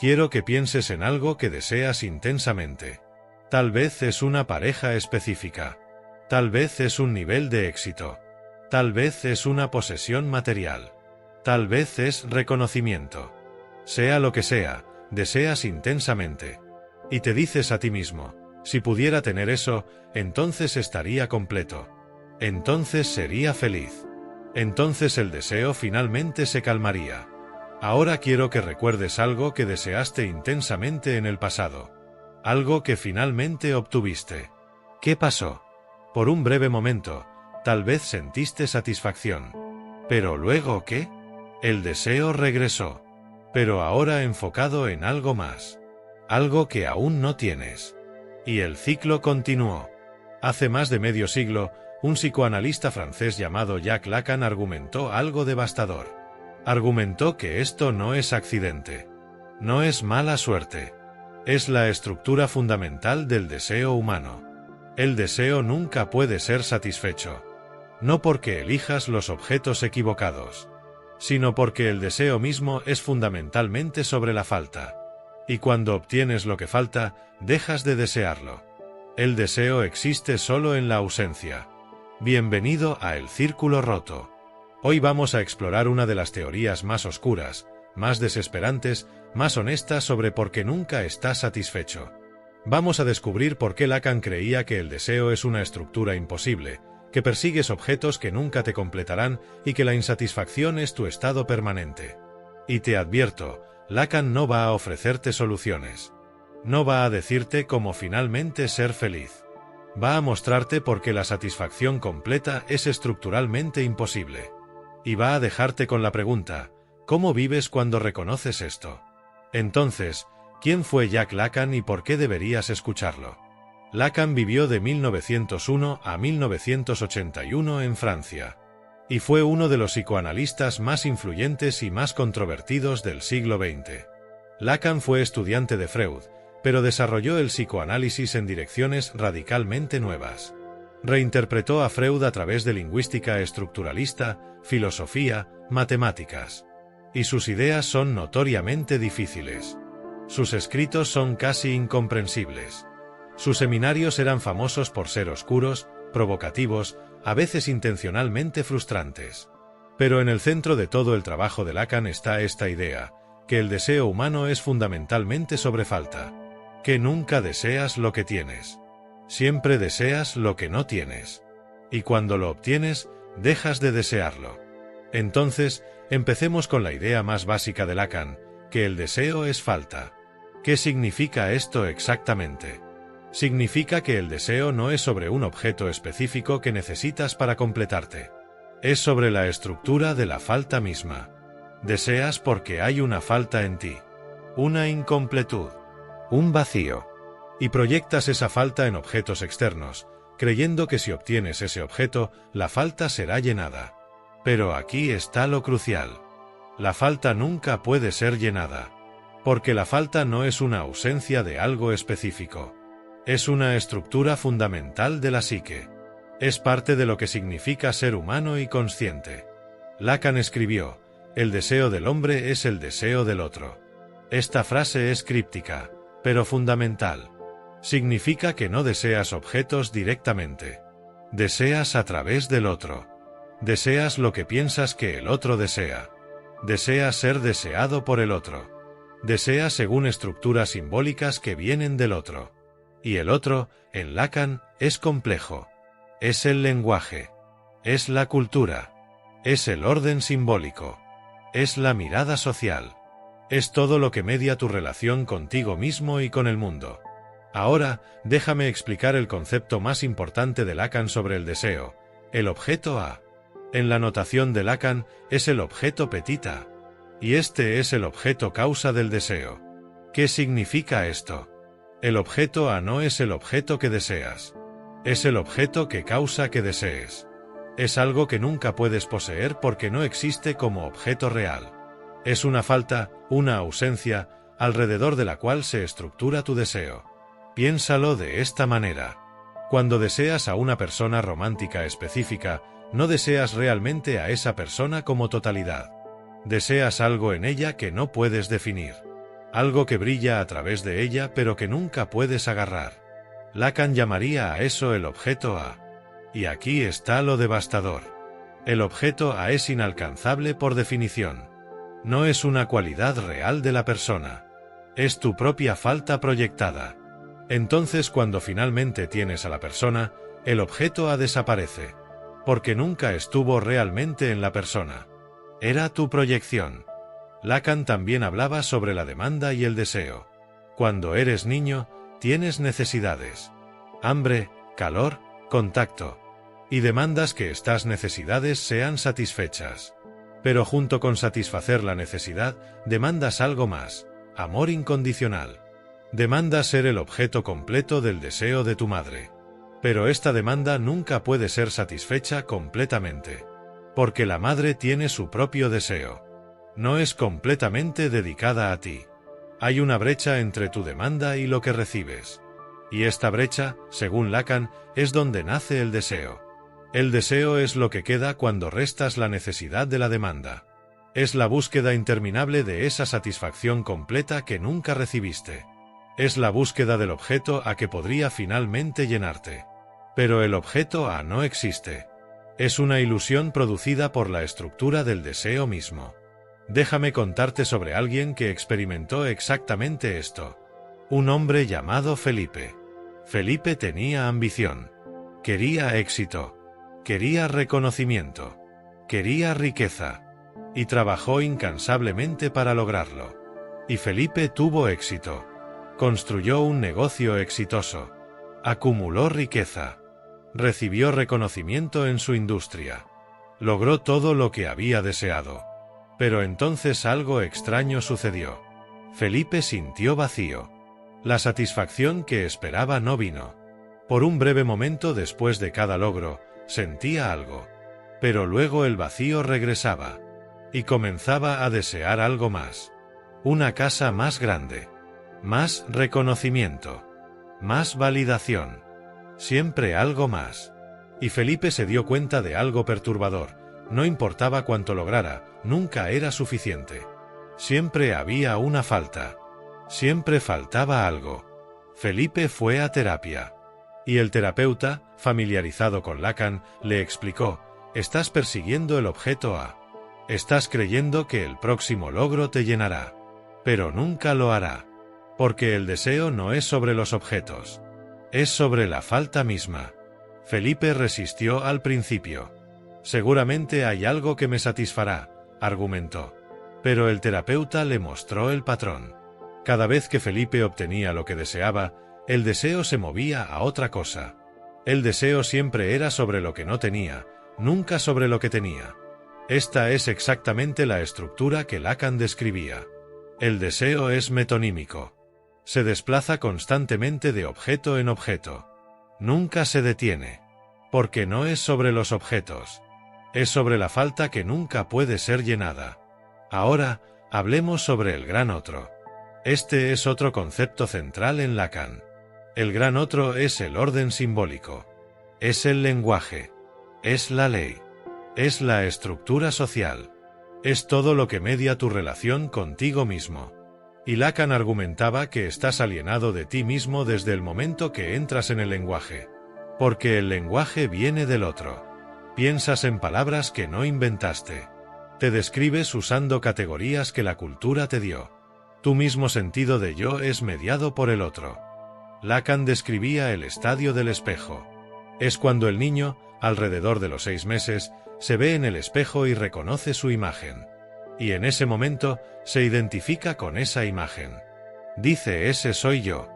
Quiero que pienses en algo que deseas intensamente. Tal vez es una pareja específica. Tal vez es un nivel de éxito. Tal vez es una posesión material. Tal vez es reconocimiento. Sea lo que sea, deseas intensamente. Y te dices a ti mismo, si pudiera tener eso, entonces estaría completo. Entonces sería feliz. Entonces el deseo finalmente se calmaría. Ahora quiero que recuerdes algo que deseaste intensamente en el pasado. Algo que finalmente obtuviste. ¿Qué pasó? Por un breve momento, tal vez sentiste satisfacción. ¿Pero luego qué? El deseo regresó. Pero ahora enfocado en algo más. Algo que aún no tienes. Y el ciclo continuó. Hace más de medio siglo, un psicoanalista francés llamado Jacques Lacan argumentó algo devastador. Argumentó que esto no es accidente. No es mala suerte. Es la estructura fundamental del deseo humano. El deseo nunca puede ser satisfecho. No porque elijas los objetos equivocados, sino porque el deseo mismo es fundamentalmente sobre la falta. Y cuando obtienes lo que falta, dejas de desearlo. El deseo existe solo en la ausencia. Bienvenido a El Círculo Roto. Hoy vamos a explorar una de las teorías más oscuras, más desesperantes, más honestas sobre por qué nunca estás satisfecho. Vamos a descubrir por qué Lacan creía que el deseo es una estructura imposible, que persigues objetos que nunca te completarán y que la insatisfacción es tu estado permanente. Y te advierto, Lacan no va a ofrecerte soluciones. No va a decirte cómo finalmente ser feliz. Va a mostrarte por qué la satisfacción completa es estructuralmente imposible. Y va a dejarte con la pregunta, ¿cómo vives cuando reconoces esto? Entonces, ¿quién fue Jacques Lacan y por qué deberías escucharlo? Lacan vivió de 1901 a 1981 en Francia. Y fue uno de los psicoanalistas más influyentes y más controvertidos del siglo XX. Lacan fue estudiante de Freud, pero desarrolló el psicoanálisis en direcciones radicalmente nuevas. Reinterpretó a Freud a través de lingüística estructuralista, filosofía, matemáticas. Y sus ideas son notoriamente difíciles. Sus escritos son casi incomprensibles. Sus seminarios eran famosos por ser oscuros, provocativos, a veces intencionalmente frustrantes. Pero en el centro de todo el trabajo de Lacan está esta idea, que el deseo humano es fundamentalmente sobre falta. Que nunca deseas lo que tienes. Siempre deseas lo que no tienes. Y cuando lo obtienes, dejas de desearlo. Entonces, empecemos con la idea más básica de Lacan, que el deseo es falta. ¿Qué significa esto exactamente? Significa que el deseo no es sobre un objeto específico que necesitas para completarte. Es sobre la estructura de la falta misma. Deseas porque hay una falta en ti. Una incompletud. Un vacío. Y proyectas esa falta en objetos externos, creyendo que si obtienes ese objeto, la falta será llenada. Pero aquí está lo crucial. La falta nunca puede ser llenada. Porque la falta no es una ausencia de algo específico. Es una estructura fundamental de la psique. Es parte de lo que significa ser humano y consciente. Lacan escribió, el deseo del hombre es el deseo del otro. Esta frase es críptica, pero fundamental. Significa que no deseas objetos directamente. Deseas a través del otro. Deseas lo que piensas que el otro desea. Deseas ser deseado por el otro. Deseas según estructuras simbólicas que vienen del otro. Y el otro, en Lacan, es complejo. Es el lenguaje. Es la cultura. Es el orden simbólico. Es la mirada social. Es todo lo que media tu relación contigo mismo y con el mundo. Ahora, déjame explicar el concepto más importante de Lacan sobre el deseo, el objeto A. En la notación de Lacan, es el objeto petit A. Y este es el objeto causa del deseo. ¿Qué significa esto? El objeto A no es el objeto que deseas. Es el objeto que causa que desees. Es algo que nunca puedes poseer porque no existe como objeto real. Es una falta, una ausencia, alrededor de la cual se estructura tu deseo. Piénsalo de esta manera. Cuando deseas a una persona romántica específica, no deseas realmente a esa persona como totalidad. Deseas algo en ella que no puedes definir. algo que brilla a través de ella pero que nunca puedes agarrar. Lacan llamaría a eso el objeto A. Y aquí está lo devastador. El objeto A es inalcanzable por definición. No es una cualidad real de la persona. Es tu propia falta proyectada. Entonces, cuando finalmente tienes a la persona, el objeto A desaparece. Porque nunca estuvo realmente en la persona. Era tu proyección. Lacan también hablaba sobre la demanda y el deseo. Cuando eres niño, tienes necesidades. Hambre, calor, contacto. Y demandas que estas necesidades sean satisfechas. Pero junto con satisfacer la necesidad, demandas algo más, amor incondicional. Demandas ser el objeto completo del deseo de tu madre. Pero esta demanda nunca puede ser satisfecha completamente. Porque la madre tiene su propio deseo. No es completamente dedicada a ti. Hay una brecha entre tu demanda y lo que recibes. Y esta brecha, según Lacan, es donde nace el deseo. El deseo es lo que queda cuando restas la necesidad de la demanda. Es la búsqueda interminable de esa satisfacción completa que nunca recibiste. Es la búsqueda del objeto A que podría finalmente llenarte. Pero el objeto A no existe. Es una ilusión producida por la estructura del deseo mismo. Déjame contarte sobre alguien que experimentó exactamente esto. Un hombre llamado Felipe. Felipe tenía ambición. Quería éxito. Quería reconocimiento. Quería riqueza. Y trabajó incansablemente para lograrlo. Y Felipe tuvo éxito. Construyó un negocio exitoso. Acumuló riqueza. Recibió reconocimiento en su industria. Logró todo lo que había deseado. Pero entonces algo extraño sucedió. Felipe sintió vacío. La satisfacción que esperaba no vino. Por un breve momento después de cada logro, sentía algo. Pero luego el vacío regresaba. Y comenzaba a desear algo más. Una casa más grande. Más reconocimiento. Más validación. Siempre algo más. Y Felipe se dio cuenta de algo perturbador. No importaba cuánto lograra, nunca era suficiente. Siempre había una falta. Siempre faltaba algo. Felipe fue a terapia. Y el terapeuta, familiarizado con Lacan, le explicó: estás persiguiendo el objeto A. Estás creyendo que el próximo logro te llenará. Pero nunca lo hará. Porque el deseo no es sobre los objetos. Es sobre la falta misma. Felipe resistió al principio. Seguramente hay algo que me satisfará, argumentó. Pero el terapeuta le mostró el patrón. Cada vez que Felipe obtenía lo que deseaba, el deseo se movía a otra cosa. El deseo siempre era sobre lo que no tenía, nunca sobre lo que tenía. Esta es exactamente la estructura que Lacan describía. El deseo es metonímico. Se desplaza constantemente de objeto en objeto. Nunca se detiene. Porque no es sobre los objetos. Es sobre la falta que nunca puede ser llenada. Ahora, hablemos sobre el gran otro. Este es otro concepto central en Lacan. El gran otro es el orden simbólico. Es el lenguaje. Es la ley. Es la estructura social. Es todo lo que media tu relación contigo mismo. Y Lacan argumentaba que estás alienado de ti mismo desde el momento que entras en el lenguaje. Porque el lenguaje viene del otro. Piensas en palabras que no inventaste. Te describes usando categorías que la cultura te dio. Tu mismo sentido de yo es mediado por el otro. Lacan describía el estadio del espejo. Es cuando el niño, alrededor de los 6 meses, se ve en el espejo y reconoce su imagen. Y en ese momento, se identifica con esa imagen. Dice: ese soy yo.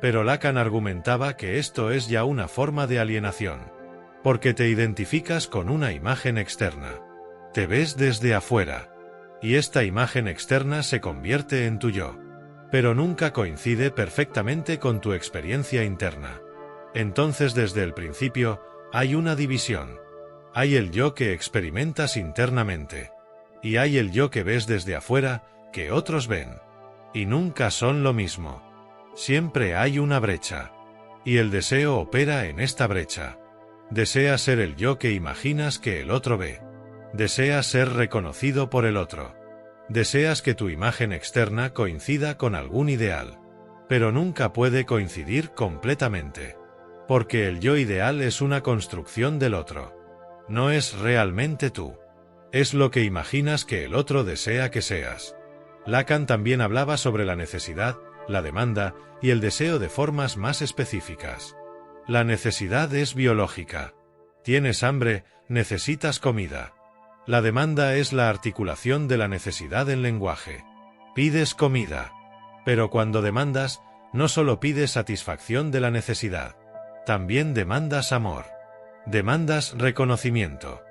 Pero Lacan argumentaba que esto es ya una forma de alienación. Porque te identificas con una imagen externa. Te ves desde afuera. Y esta imagen externa se convierte en tu yo. Pero nunca coincide perfectamente con tu experiencia interna. Entonces, desde el principio, hay una división. Hay el yo que experimentas internamente. Y hay el yo que ves desde afuera, que otros ven. Y nunca son lo mismo. Siempre hay una brecha. Y el deseo opera en esta brecha. Deseas ser el yo que imaginas que el otro ve. Deseas ser reconocido por el otro. Deseas que tu imagen externa coincida con algún ideal, pero nunca puede coincidir completamente, porque el yo ideal es una construcción del otro. No es realmente tú. Es lo que imaginas que el otro desea que seas. Lacan también hablaba sobre la necesidad, la demanda y el deseo de formas más específicas. La necesidad es biológica. Tienes hambre, necesitas comida. La demanda es la articulación de la necesidad en lenguaje. Pides comida. Pero cuando demandas, no solo pides satisfacción de la necesidad, también demandas amor. Demandas reconocimiento.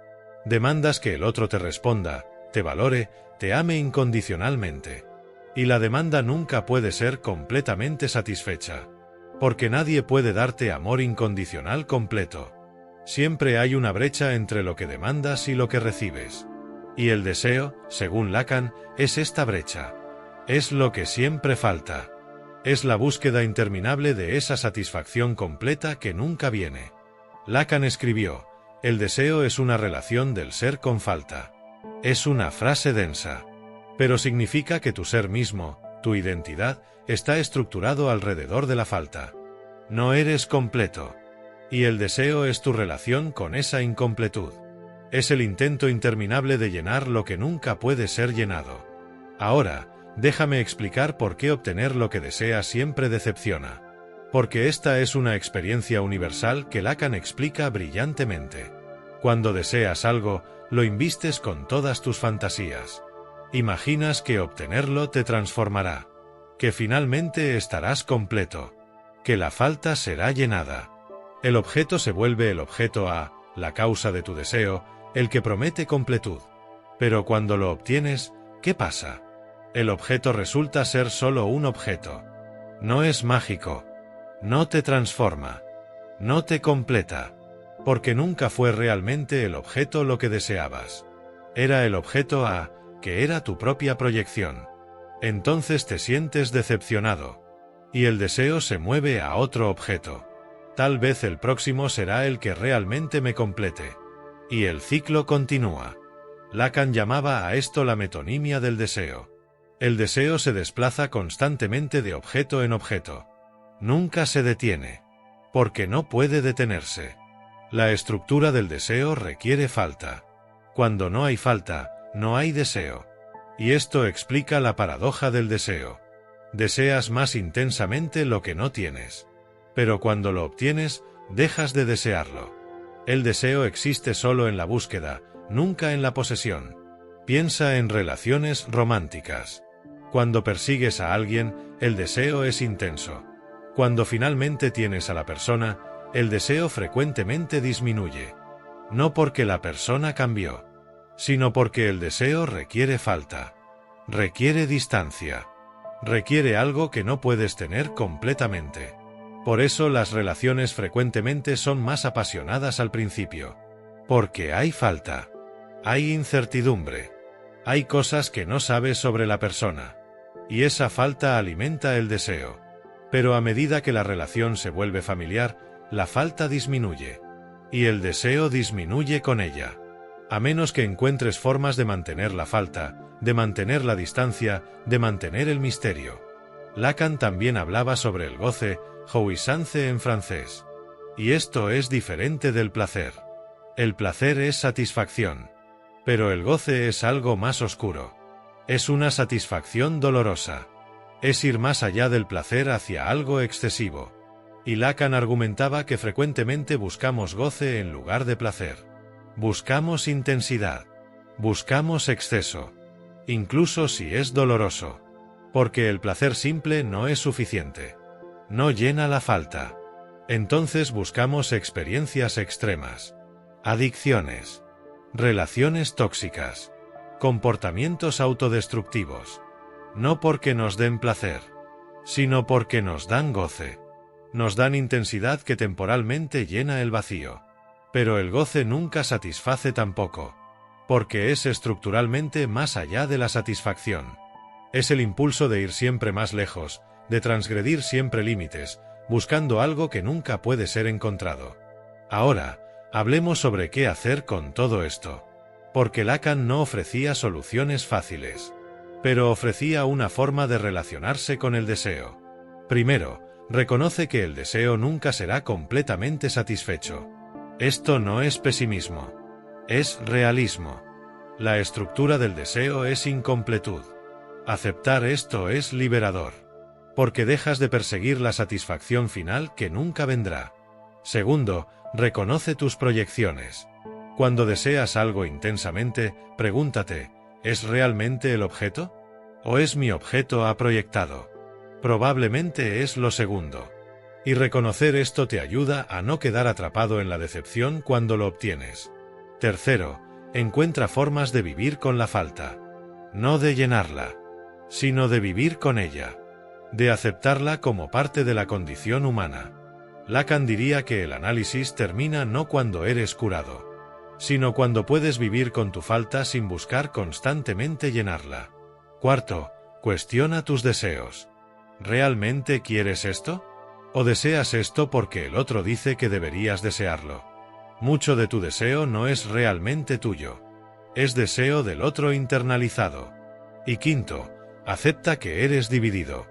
Demandas que el otro te responda, te valore, te ame incondicionalmente. Y la demanda nunca puede ser completamente satisfecha, porque nadie puede darte amor incondicional completo. Siempre hay una brecha entre lo que demandas y lo que recibes. Y el deseo, según Lacan, es esta brecha. Es lo que siempre falta. Es la búsqueda interminable de esa satisfacción completa que nunca viene. Lacan escribió: el deseo es una relación del ser con falta. Es una frase densa, pero significa que tu ser mismo, tu identidad, está estructurado alrededor de la falta. No eres completo. Y el deseo es tu relación con esa incompletud. Es el intento interminable de llenar lo que nunca puede ser llenado. Ahora, déjame explicar por qué obtener lo que deseas siempre decepciona. Porque esta es una experiencia universal que Lacan explica brillantemente. Cuando deseas algo, lo invistes con todas tus fantasías. Imaginas que obtenerlo te transformará, que finalmente estarás completo, que la falta será llenada. El objeto se vuelve el objeto A, la causa de tu deseo, el que promete completud. Pero cuando lo obtienes, ¿qué pasa? El objeto resulta ser solo un objeto. No es mágico. No te transforma. No te completa. Porque nunca fue realmente el objeto lo que deseabas. Era el objeto A, que era tu propia proyección. Entonces te sientes decepcionado. Y el deseo se mueve a otro objeto. Tal vez el próximo será el que realmente me complete. Y el ciclo continúa. Lacan llamaba a esto la metonimia del deseo. El deseo se desplaza constantemente de objeto en objeto. Nunca se detiene. Porque no puede detenerse. La estructura del deseo requiere falta. Cuando no hay falta, no hay deseo. Y esto explica la paradoja del deseo. Deseas más intensamente lo que no tienes. Pero cuando lo obtienes, dejas de desearlo. El deseo existe solo en la búsqueda, nunca en la posesión. Piensa en relaciones románticas. Cuando persigues a alguien, el deseo es intenso. Cuando finalmente tienes a la persona, el deseo frecuentemente disminuye. No porque la persona cambió, sino porque el deseo requiere falta. Requiere distancia. Requiere algo que no puedes tener completamente. Por eso las relaciones frecuentemente son más apasionadas al principio. Porque hay falta. Hay incertidumbre. Hay cosas que no sabes sobre la persona. Y esa falta alimenta el deseo. Pero a medida que la relación se vuelve familiar, la falta disminuye. Y el deseo disminuye con ella. A menos que encuentres formas de mantener la falta, de mantener la distancia, de mantener el misterio. Lacan también hablaba sobre el goce, jouissance en francés. Y esto es diferente del placer. El placer es satisfacción. Pero el goce es algo más oscuro. Es una satisfacción dolorosa. Es ir más allá del placer hacia algo excesivo. Y Lacan argumentaba que frecuentemente buscamos goce en lugar de placer. Buscamos intensidad. Buscamos exceso. Incluso si es doloroso. Porque el placer simple no es suficiente. No llena la falta. Entonces buscamos experiencias extremas. Adicciones. Relaciones tóxicas. Comportamientos autodestructivos. No porque nos den placer, sino porque nos dan goce. Nos dan intensidad que temporalmente llena el vacío. Pero el goce nunca satisface tampoco, porque es estructuralmente más allá de la satisfacción. Es el impulso de ir siempre más lejos, de transgredir siempre límites, buscando algo que nunca puede ser encontrado. Ahora, hablemos sobre qué hacer con todo esto. Porque Lacan no ofrecía soluciones fáciles. pero ofrecía una forma de relacionarse con el deseo. Primero, reconoce que el deseo nunca será completamente satisfecho. Esto no es pesimismo, es realismo. La estructura del deseo es incompletud. Aceptar esto es liberador, porque dejas de perseguir la satisfacción final que nunca vendrá. Segundo, reconoce tus proyecciones. Cuando deseas algo intensamente, pregúntate, ¿es realmente el objeto? ¿O es mi objeto ha proyectado? Probablemente es lo segundo. Y reconocer esto te ayuda a no quedar atrapado en la decepción cuando lo obtienes. Tercero, encuentra formas de vivir con la falta. No de llenarla, sino de vivir con ella. De aceptarla como parte de la condición humana. Lacan diría que el análisis termina no cuando eres curado, sino cuando puedes vivir con tu falta sin buscar constantemente llenarla. Cuarto, cuestiona tus deseos. ¿Realmente quieres esto? ¿O deseas esto porque el otro dice que deberías desearlo? Mucho de tu deseo no es realmente tuyo. Es deseo del otro internalizado. Y quinto, acepta que eres dividido.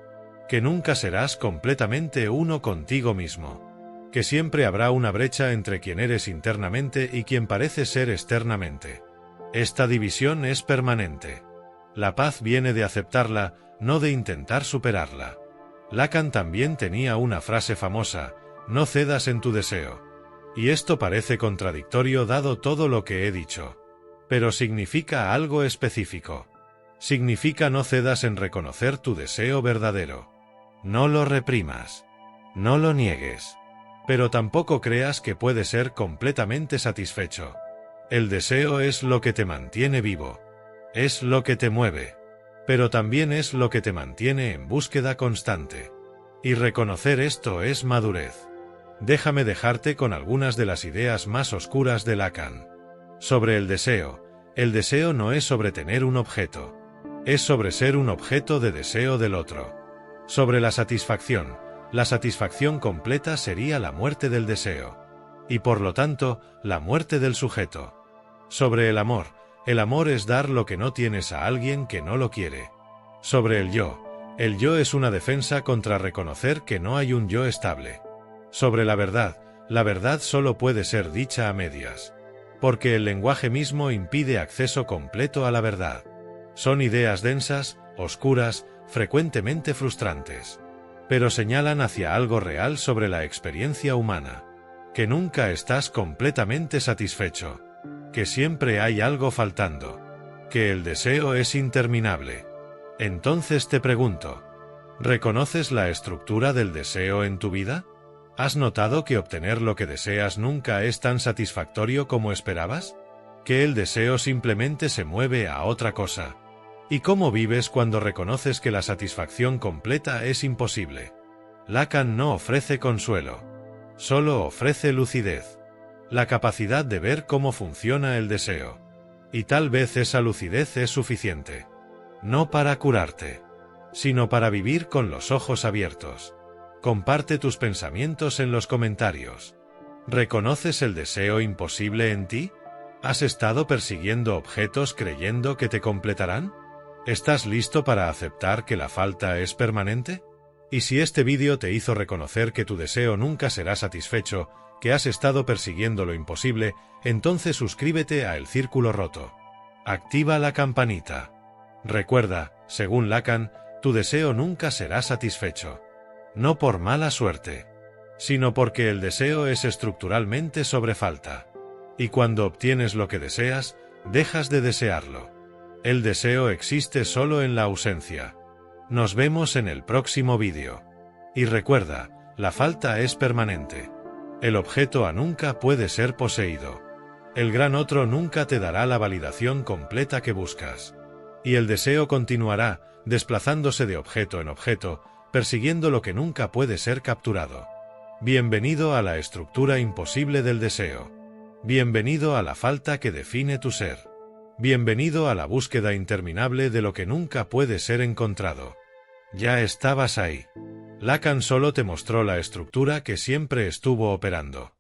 Que nunca serás completamente uno contigo mismo. Que siempre habrá una brecha entre quien eres internamente y quien pareces ser externamente. Esta división es permanente. La paz viene de aceptarla, no de intentar superarla. Lacan también tenía una frase famosa, no cedas en tu deseo. Y esto parece contradictorio dado todo lo que he dicho. Pero significa algo específico. Significa no cedas en reconocer tu deseo verdadero. No lo reprimas. No lo niegues. Pero tampoco creas que puede ser completamente satisfecho. El deseo es lo que te mantiene vivo. Es lo que te mueve. Pero también es lo que te mantiene en búsqueda constante. Y reconocer esto es madurez. Déjame dejarte con algunas de las ideas más oscuras de Lacan. Sobre el deseo no es sobre tener un objeto. Es sobre ser un objeto de deseo del otro. Sobre la satisfacción completa sería la muerte del deseo. Y por lo tanto, la muerte del sujeto. Sobre el amor es dar lo que no tienes a alguien que no lo quiere. Sobre el yo es una defensa contra reconocer que no hay un yo estable. Sobre la verdad solo puede ser dicha a medias. Porque el lenguaje mismo impide acceso completo a la verdad. Son ideas densas, oscuras, frecuentemente frustrantes. Pero señalan hacia algo real sobre la experiencia humana. Que nunca estás completamente satisfecho. Que siempre hay algo faltando. Que el deseo es interminable. Entonces te pregunto, ¿reconoces la estructura del deseo en tu vida? ¿Has notado que obtener lo que deseas nunca es tan satisfactorio como esperabas? ¿Que el deseo simplemente se mueve a otra cosa? ¿Y cómo vives cuando reconoces que la satisfacción completa es imposible? Lacan no ofrece consuelo. Solo ofrece lucidez. La capacidad de ver cómo funciona el deseo. Y tal vez esa lucidez es suficiente. No para curarte, sino para vivir con los ojos abiertos. Comparte tus pensamientos en los comentarios. ¿Reconoces el deseo imposible en ti? ¿Has estado persiguiendo objetos creyendo que te completarán? ¿Estás listo para aceptar que la falta es permanente? Y si este vídeo te hizo reconocer que tu deseo nunca será satisfecho, que has estado persiguiendo lo imposible, entonces suscríbete a El Círculo Roto. Activa la campanita. Recuerda, según Lacan, tu deseo nunca será satisfecho. No por mala suerte, sino porque el deseo es estructuralmente sobre falta. Y cuando obtienes lo que deseas, dejas de desearlo. El deseo existe solo en la ausencia. Nos vemos en el próximo vídeo. Y recuerda, la falta es permanente. El objeto A nunca puede ser poseído. El gran otro nunca te dará la validación completa que buscas. Y el deseo continuará, desplazándose de objeto en objeto, persiguiendo lo que nunca puede ser capturado. Bienvenido a la estructura imposible del deseo. Bienvenido a la falta que define tu ser. Bienvenido a la búsqueda interminable de lo que nunca puede ser encontrado. Ya estabas ahí. Lacan solo te mostró la estructura que siempre estuvo operando.